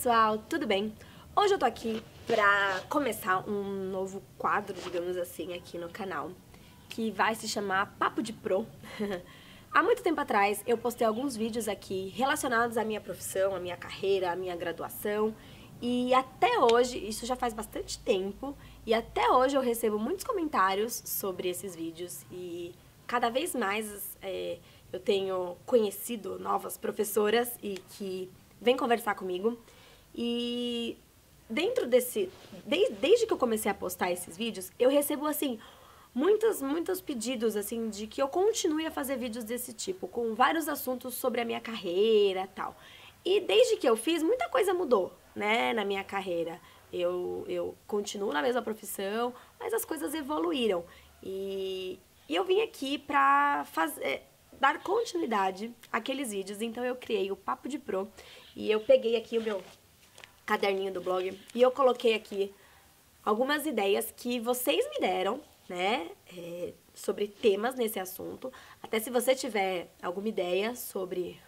pessoal, tudo bem? Hoje eu tô aqui pra começar um novo quadro, digamos assim, aqui no canal, que vai se chamar Papo de Pro. Há muito tempo atrás eu postei alguns vídeos aqui relacionados à minha profissão, à minha carreira, à minha graduação, e até hoje, isso já faz bastante tempo, e até hoje eu recebo muitos comentários sobre esses vídeos e cada vez mais eu tenho conhecido novas professoras e que vêm conversar comigo. E dentro desde que eu comecei a postar esses vídeos, eu recebo assim muitos pedidos assim de que eu continue a fazer vídeos desse tipo, com vários assuntos sobre a minha carreira, tal. E desde que eu fiz, muita coisa mudou, né, na minha carreira. Eu continuo na mesma profissão, mas as coisas evoluíram. E eu vim aqui pra dar continuidade àqueles vídeos, então eu criei o Papo de Pro. E eu peguei aqui o meu caderninho do blog e eu coloquei aqui algumas ideias que vocês me deram, né, sobre temas nesse assunto. Até se você tiver alguma ideia sobre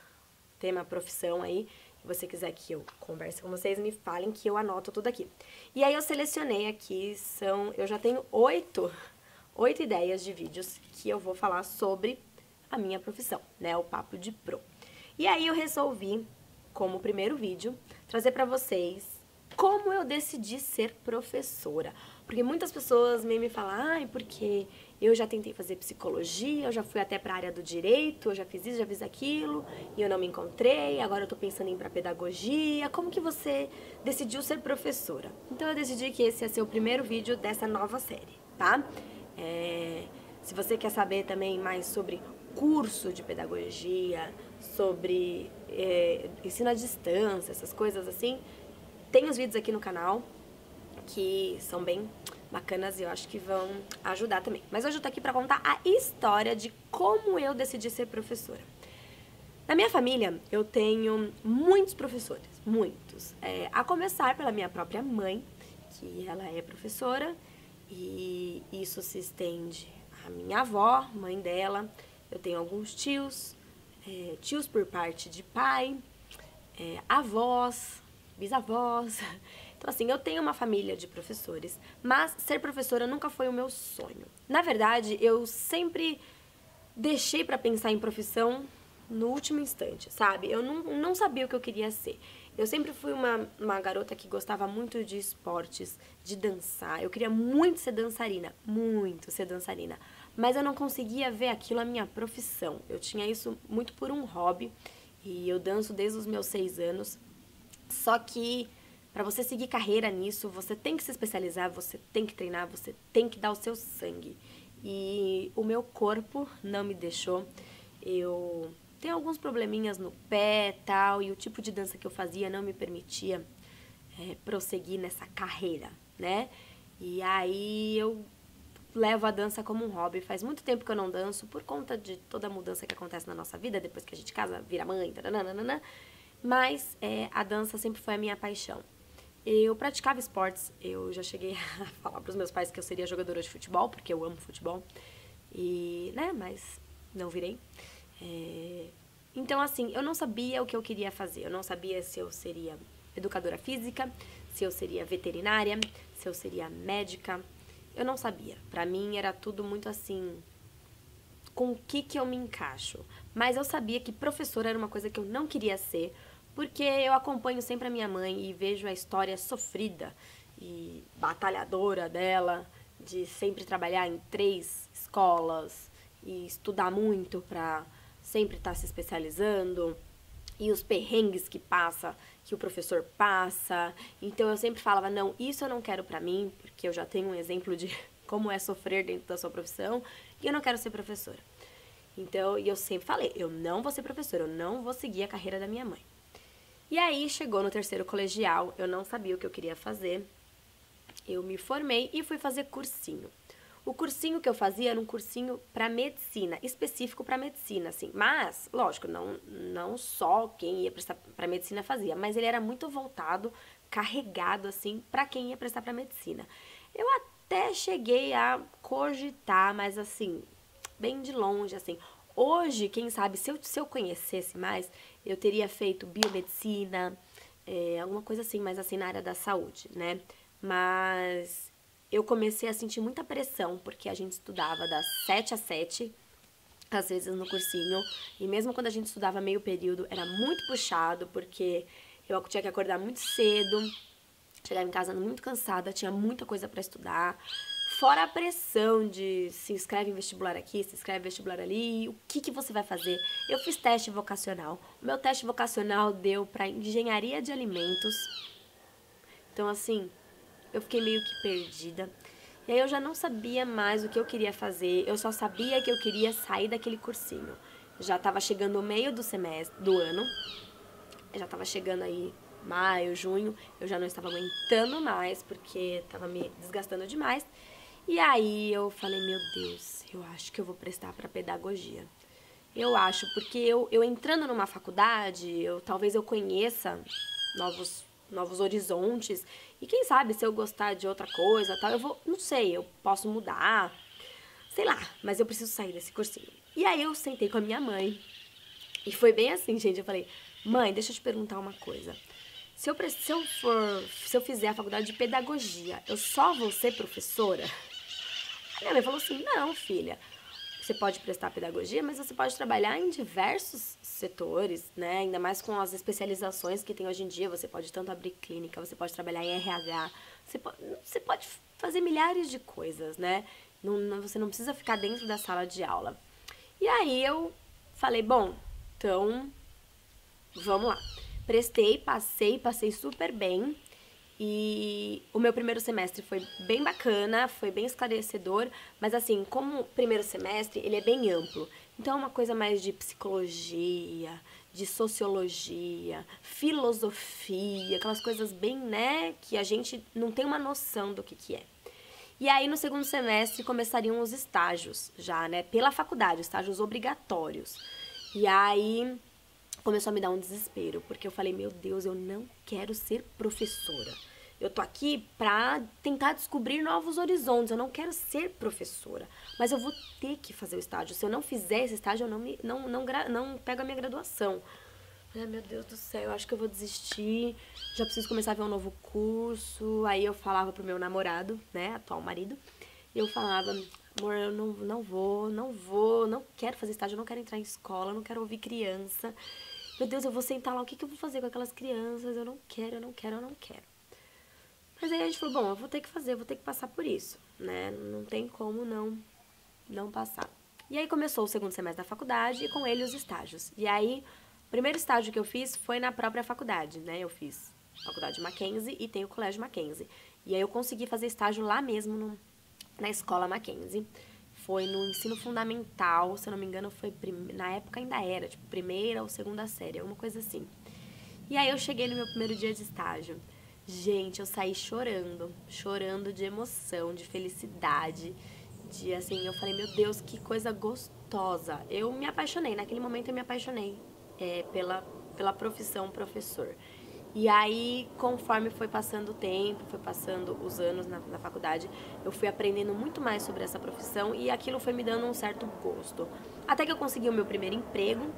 tema, profissão aí, e você quiser que eu converse com vocês, me falem que eu anoto tudo aqui. E aí eu selecionei aqui, eu já tenho oito ideias de vídeos que eu vou falar sobre a minha profissão, né, o Papo de Pro. E aí eu resolvi, como primeiro vídeo, trazer pra vocês como eu decidi ser professora. Porque muitas pessoas me falam, ai, porque eu já tentei fazer psicologia, eu já fui até pra área do direito, eu já fiz isso, já fiz aquilo, e eu não me encontrei, agora eu tô pensando em ir pra pedagogia. Como que você decidiu ser professora? Então eu decidi que esse ia ser o primeiro vídeo dessa nova série, tá? Se você quer saber também mais sobre curso de pedagogia, sobre ensino à distância, essas coisas assim, tem os vídeos aqui no canal que são bem bacanas e eu acho que vão ajudar também. Mas hoje eu tô aqui pra contar a história de como eu decidi ser professora. Na minha família, eu tenho muitos professores, muitos. A começar pela minha própria mãe, que ela é professora, e isso se estende à minha avó, mãe dela. Eu tenho alguns tios, tios por parte de pai, avós, bisavós. Então, assim, eu tenho uma família de professores, mas ser professora nunca foi o meu sonho. Na verdade, eu sempre deixei pra pensar em profissão no último instante, sabe? Eu não sabia o que eu queria ser. Eu sempre fui uma garota que gostava muito de esportes, de dançar. Eu queria muito ser dançarina, mas eu não conseguia ver aquilo a minha profissão. Eu tinha isso muito por um hobby e eu danço desde os meus 6 anos. Só que para você seguir carreira nisso, você tem que se especializar, você tem que treinar, você tem que dar o seu sangue. E o meu corpo não me deixou. Eu tenho alguns probleminhas no pé, tal, e o tipo de dança que eu fazia não me permitia prosseguir nessa carreira, né? E aí eu levo a dança como um hobby. Faz muito tempo que eu não danço por conta de toda a mudança que acontece na nossa vida, depois que a gente casa, vira mãe, taranana. Mas a dança sempre foi a minha paixão. Eu praticava esportes, eu já cheguei a falar pros meus pais que eu seria jogadora de futebol, porque eu amo futebol, e, né, mas não virei. Então, assim, eu não sabia o que eu queria fazer, eu não sabia se eu seria educadora física, se eu seria veterinária, se eu seria médica, eu não sabia. Pra mim era tudo muito assim, com o que eu me encaixo. Mas eu sabia que professora era uma coisa que eu não queria ser, porque eu acompanho sempre a minha mãe e vejo a história sofrida e batalhadora dela, de sempre trabalhar em 3 escolas e estudar muito pra sempre estar se especializando, e os perrengues que o professor passa. Então eu sempre falava, não, isso eu não quero pra mim, porque eu já tenho um exemplo de como é sofrer dentro da sua profissão, e eu não quero ser professora. Então, e eu sempre falei, eu não vou ser professora, eu não vou seguir a carreira da minha mãe. E aí, chegou no 3º colegial, eu não sabia o que eu queria fazer, eu me formei e fui fazer cursinho. O cursinho que eu fazia era um cursinho pra medicina, específico pra medicina, assim. Mas, lógico, não só quem ia prestar pra medicina fazia, mas ele era muito voltado, carregado, assim, pra quem ia prestar pra medicina. Eu até cheguei a cogitar, mas assim, bem de longe, assim. Hoje, quem sabe, se eu conhecesse mais, eu teria feito biomedicina, alguma coisa assim, mas assim na área da saúde, né? Mas eu comecei a sentir muita pressão, porque a gente estudava das 7 às 7, às vezes no cursinho, e mesmo quando a gente estudava meio período, era muito puxado, porque eu tinha que acordar muito cedo, chegava em casa muito cansada, tinha muita coisa para estudar, fora a pressão de se inscreve em vestibular aqui, se inscreve em vestibular ali, o que você vai fazer? Eu fiz teste vocacional, o meu teste vocacional deu para engenharia de alimentos, então assim, eu fiquei meio que perdida. E aí eu já não sabia mais o que eu queria fazer, eu só sabia que eu queria sair daquele cursinho. Já estava chegando o meio do semestre, do ano, já estava chegando aí maio, junho, eu já não estava aguentando mais, porque estava me desgastando demais. E aí eu falei, meu Deus, eu acho que eu vou prestar para pedagogia. Eu acho, porque eu entrando numa faculdade, talvez eu conheça novos horizontes. E quem sabe se eu gostar de outra coisa, tal, eu vou, não sei, eu posso mudar, sei lá, mas eu preciso sair desse cursinho. E aí eu sentei com a minha mãe. E foi bem assim, gente, eu falei: "Mãe, deixa eu te perguntar uma coisa. Se eu fizer a faculdade de pedagogia, eu só vou ser professora?" A minha mãe falou assim: "Não, filha. Você pode prestar pedagogia, mas você pode trabalhar em diversos setores, né? Ainda mais com as especializações que tem hoje em dia. Você pode tanto abrir clínica, você pode trabalhar em RH, você pode fazer milhares de coisas, né? Você não precisa ficar dentro da sala de aula." E aí eu falei, bom, então vamos lá. Prestei, passei super bem. E o meu primeiro semestre foi bem bacana, foi bem esclarecedor, mas assim, como o primeiro semestre, ele é bem amplo. Então é uma coisa mais de psicologia, de sociologia, filosofia, aquelas coisas bem, né, que a gente não tem uma noção do que é. E aí no segundo semestre começariam os estágios já, né, pela faculdade, estágios obrigatórios. E aí começou a me dar um desespero, porque eu falei, meu Deus, eu não quero ser professora. Eu tô aqui pra tentar descobrir novos horizontes, eu não quero ser professora, mas eu vou ter que fazer o estágio. Se eu não fizer esse estágio, eu não pego a minha graduação. Ai, meu Deus do céu, eu acho que eu vou desistir, já preciso começar a ver um novo curso. Aí eu falava pro meu namorado, né, atual marido, e eu falava, amor, eu não quero fazer estágio, eu não quero entrar em escola, eu não quero ouvir criança. Meu Deus, eu vou sentar lá, o que eu vou fazer com aquelas crianças? Eu não quero, eu não quero, eu não quero. Mas aí a gente falou, bom, eu vou ter que fazer, eu vou ter que passar por isso, né? Não tem como não passar. E aí começou o segundo semestre da faculdade e com ele os estágios. E aí, o primeiro estágio que eu fiz foi na própria faculdade, né? Eu fiz faculdade Mackenzie e tenho o colégio Mackenzie. E aí eu consegui fazer estágio lá mesmo na escola Mackenzie. Foi no ensino fundamental, se eu não me engano, na época ainda era, tipo, primeira ou segunda série, alguma coisa assim. E aí eu cheguei no meu primeiro dia de estágio. Gente, eu saí chorando de emoção, de felicidade, de assim, eu falei, meu Deus, que coisa gostosa. Eu me apaixonei, naquele momento eu me apaixonei pela profissão professor. E aí, conforme foi passando o tempo, foi passando os anos na faculdade, eu fui aprendendo muito mais sobre essa profissão e aquilo foi me dando um certo gosto. Até que eu consegui o meu primeiro emprego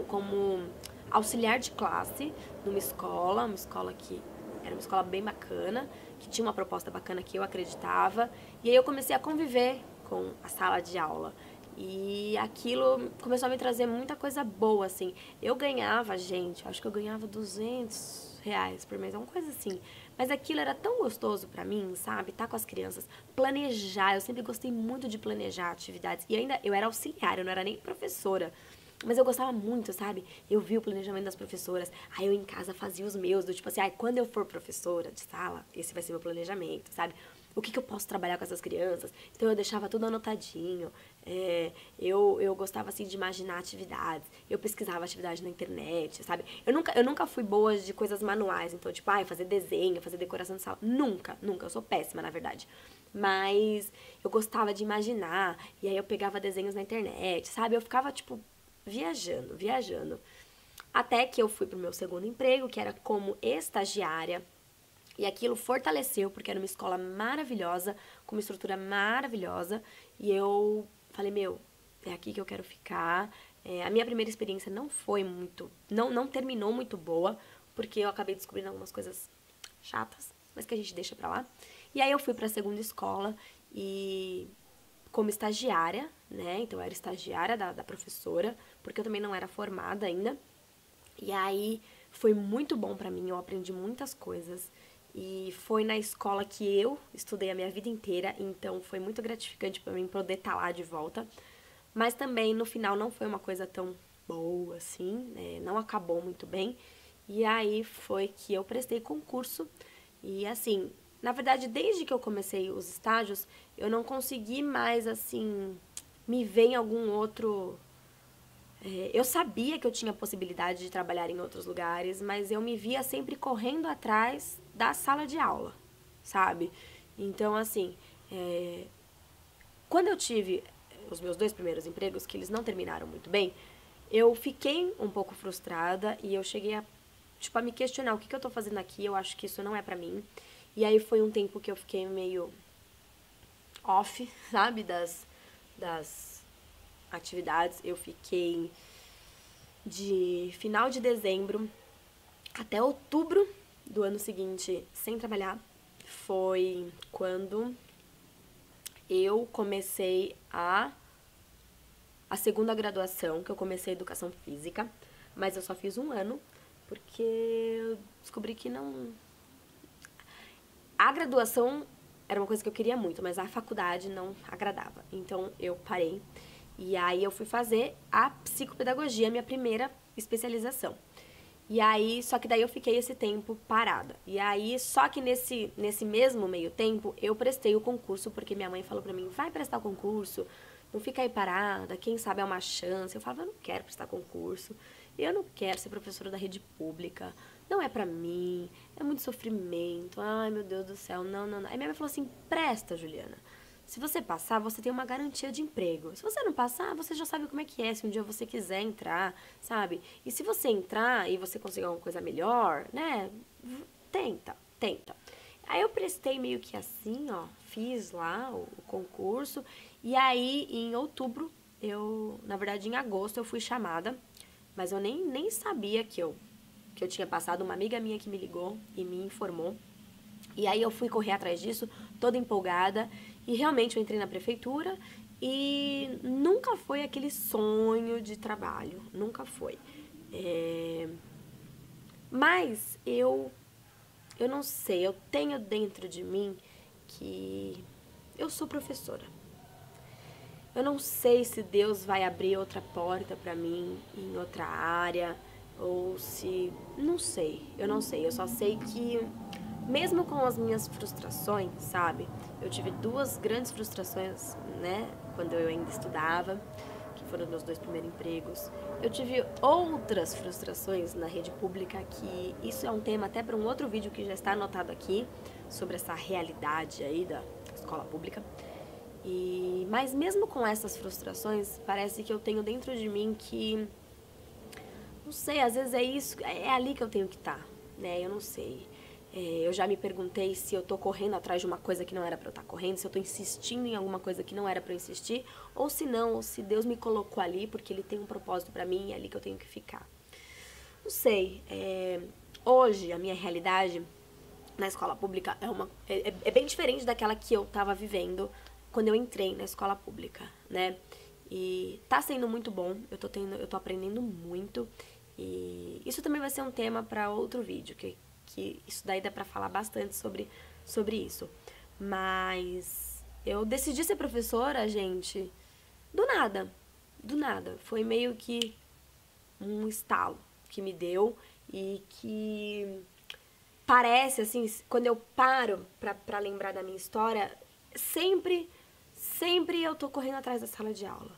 como auxiliar de classe numa escola que era uma escola bem bacana, que tinha uma proposta bacana que eu acreditava. E aí eu comecei a conviver com a sala de aula. E aquilo começou a me trazer muita coisa boa, assim. Eu ganhava, gente, acho que eu ganhava R$ 200 por mês, uma coisa assim. Mas aquilo era tão gostoso pra mim, sabe? Tá com as crianças, planejar. Eu sempre gostei muito de planejar atividades. E ainda eu era auxiliar, eu não era nem professora. Mas eu gostava muito, sabe? Eu vi o planejamento das professoras. Aí eu em casa fazia os meus, do tipo assim, quando eu for professora de sala, esse vai ser meu planejamento, sabe? O que eu posso trabalhar com essas crianças? Então eu deixava tudo anotadinho. Eu gostava assim de imaginar atividades. Eu pesquisava atividade na internet, sabe? Eu nunca fui boa de coisas manuais. Então, tipo, fazer desenho, fazer decoração de sala. Nunca. Eu sou péssima, na verdade. Mas eu gostava de imaginar. E aí eu pegava desenhos na internet, sabe? Eu ficava, tipo, viajando. Até que eu fui pro meu segundo emprego, que era como estagiária. E aquilo fortaleceu, porque era uma escola maravilhosa, com uma estrutura maravilhosa. E eu falei, meu, é aqui que eu quero ficar. A minha primeira experiência não foi muito... Não terminou muito boa, porque eu acabei descobrindo algumas coisas chatas, mas que a gente deixa pra lá. E aí eu fui pra segunda escola e como estagiária, né? Então eu era estagiária da professora, porque eu também não era formada ainda. E aí foi muito bom pra mim, eu aprendi muitas coisas. E foi na escola que eu estudei a minha vida inteira, então foi muito gratificante pra mim poder estar lá de volta. Mas também no final não foi uma coisa tão boa assim, né? Não acabou muito bem. E aí foi que eu prestei concurso e assim, na verdade, desde que eu comecei os estágios, eu não consegui mais assim me ver em algum outro. Eu sabia que eu tinha possibilidade de trabalhar em outros lugares, mas eu me via sempre correndo atrás da sala de aula, sabe? Então, assim, quando eu tive os meus 2 primeiros empregos, que eles não terminaram muito bem, eu fiquei um pouco frustrada e eu cheguei a me questionar o que eu tô fazendo aqui, eu acho que isso não é pra mim. E aí foi um tempo que eu fiquei meio off, sabe, das atividades. Eu fiquei de final de dezembro até outubro do ano seguinte sem trabalhar. Foi quando eu comecei a segunda graduação, que eu comecei educação física, mas eu só fiz um ano, porque eu descobri que não. A graduação era uma coisa que eu queria muito, mas a faculdade não agradava. Então eu parei. E aí eu fui fazer a psicopedagogia, minha primeira especialização. E aí, só que daí eu fiquei esse tempo parada. E aí, só que nesse mesmo meio tempo, eu prestei o concurso, porque minha mãe falou pra mim, vai prestar o concurso, não fica aí parada, quem sabe é uma chance. Eu falava, eu não quero prestar concurso, eu não quero ser professora da rede pública, não é pra mim, é muito sofrimento, ai meu Deus do céu, não, não, não. Aí minha mãe falou assim, presta, Juliana. Se você passar, você tem uma garantia de emprego. Se você não passar, você já sabe como é que é, se um dia você quiser entrar, sabe? E se você entrar e você conseguir alguma coisa melhor, né? Tenta, tenta. Aí eu prestei meio que assim, ó, fiz lá o concurso. E aí, em outubro, na verdade, em agosto, eu fui chamada. Mas eu nem sabia que eu tinha passado. Uma amiga minha que me ligou e me informou. E aí eu fui correr atrás disso, toda empolgada, e realmente eu entrei na prefeitura e nunca foi aquele sonho de trabalho, nunca foi. Mas eu não sei, eu tenho dentro de mim que eu sou professora. Eu não sei se Deus vai abrir outra porta pra mim em outra área ou se, não sei, eu não sei, eu só sei que mesmo com as minhas frustrações, sabe? Eu tive 2 grandes frustrações, né, quando eu ainda estudava, que foram meus 2 primeiros empregos. Eu tive outras frustrações na rede pública, que isso é um tema até para um outro vídeo que já está anotado aqui, sobre essa realidade aí da escola pública. Mas mesmo com essas frustrações, parece que eu tenho dentro de mim que, não sei, às vezes é isso, é ali que eu tenho que estar, né? Eu não sei. Eu já me perguntei se eu tô correndo atrás de uma coisa que não era pra eu estar correndo, se eu tô insistindo em alguma coisa que não era pra eu insistir, ou se não, ou se Deus me colocou ali porque Ele tem um propósito pra mim e é ali que eu tenho que ficar. Não sei. Hoje, a minha realidade na escola pública é bem diferente daquela que eu tava vivendo quando eu entrei na escola pública, né? E tá sendo muito bom, eu tô aprendendo muito. E isso também vai ser um tema para outro vídeo, que isso daí dá pra falar bastante sobre isso. Mas eu decidi ser professora, gente, do nada. Do nada. Foi meio que um estalo que me deu e que parece, assim, quando eu paro pra lembrar da minha história, sempre eu tô correndo atrás da sala de aula.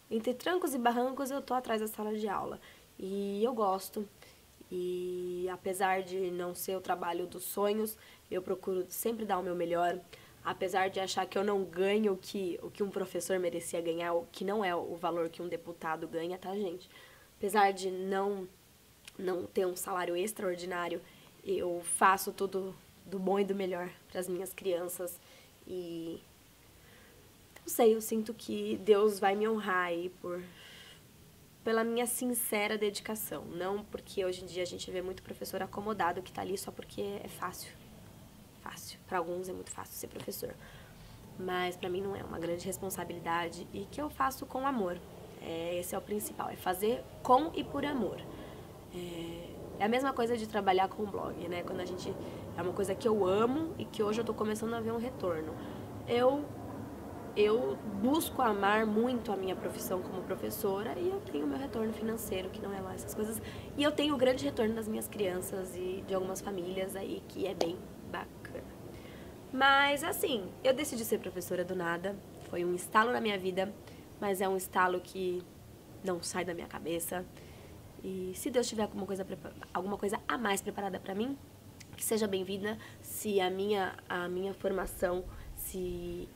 Entre trancos e barrancos, eu tô atrás da sala de aula. E eu gosto. E apesar de não ser o trabalho dos sonhos, eu procuro sempre dar o meu melhor. Apesar de achar que eu não ganho o que um professor merecia ganhar, o que não é o valor que um deputado ganha, tá, gente? Apesar de não ter um salário extraordinário, eu faço tudo do bom e do melhor para as minhas crianças. E não sei, eu sinto que Deus vai me honrar aí pela minha sincera dedicação. Não porque hoje em dia a gente vê muito professor acomodado que tá ali só porque é fácil. Fácil. Para alguns é muito fácil ser professor. Mas pra mim não é uma grande responsabilidade e que eu faço com amor. Esse é o principal, é fazer com e por amor. É a mesma coisa de trabalhar com blog, né? Quando a gente... É uma coisa que eu amo e que hoje eu tô começando a ver um retorno. Eu busco amar muito a minha profissão como professora e eu tenho meu retorno financeiro, que não é lá essas coisas. E eu tenho o grande retorno das minhas crianças e de algumas famílias aí, que é bem bacana. Mas, assim, eu decidi ser professora do nada. Foi um estalo na minha vida, mas é um estalo que não sai da minha cabeça. E se Deus tiver alguma coisa a mais preparada pra mim, que seja bem-vinda. Se a minha formação, se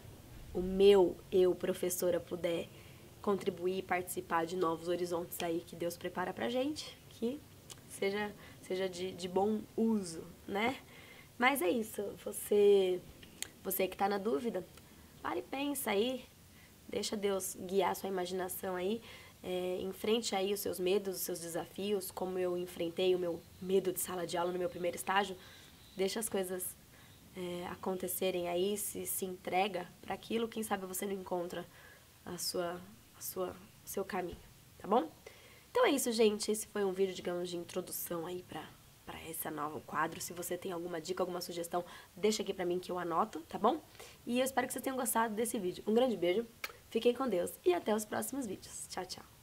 o meu eu, professora, puder contribuir e participar de novos horizontes aí que Deus prepara pra gente, que seja de bom uso, né? Mas é isso, você que tá na dúvida, para e pensa aí, deixa Deus guiar a sua imaginação aí, enfrente aí os seus medos, os seus desafios, como eu enfrentei o meu medo de sala de aula no meu primeiro estágio. Deixa as coisas acontecerem aí, se entrega para aquilo, quem sabe você não encontra o seu caminho, tá bom? Então é isso, gente, esse foi um vídeo, digamos, de introdução aí para esse novo quadro. Se você tem alguma dica, alguma sugestão, deixa aqui pra mim que eu anoto, tá bom? E eu espero que vocês tenham gostado desse vídeo. Um grande beijo, fiquem com Deus e até os próximos vídeos. Tchau, tchau!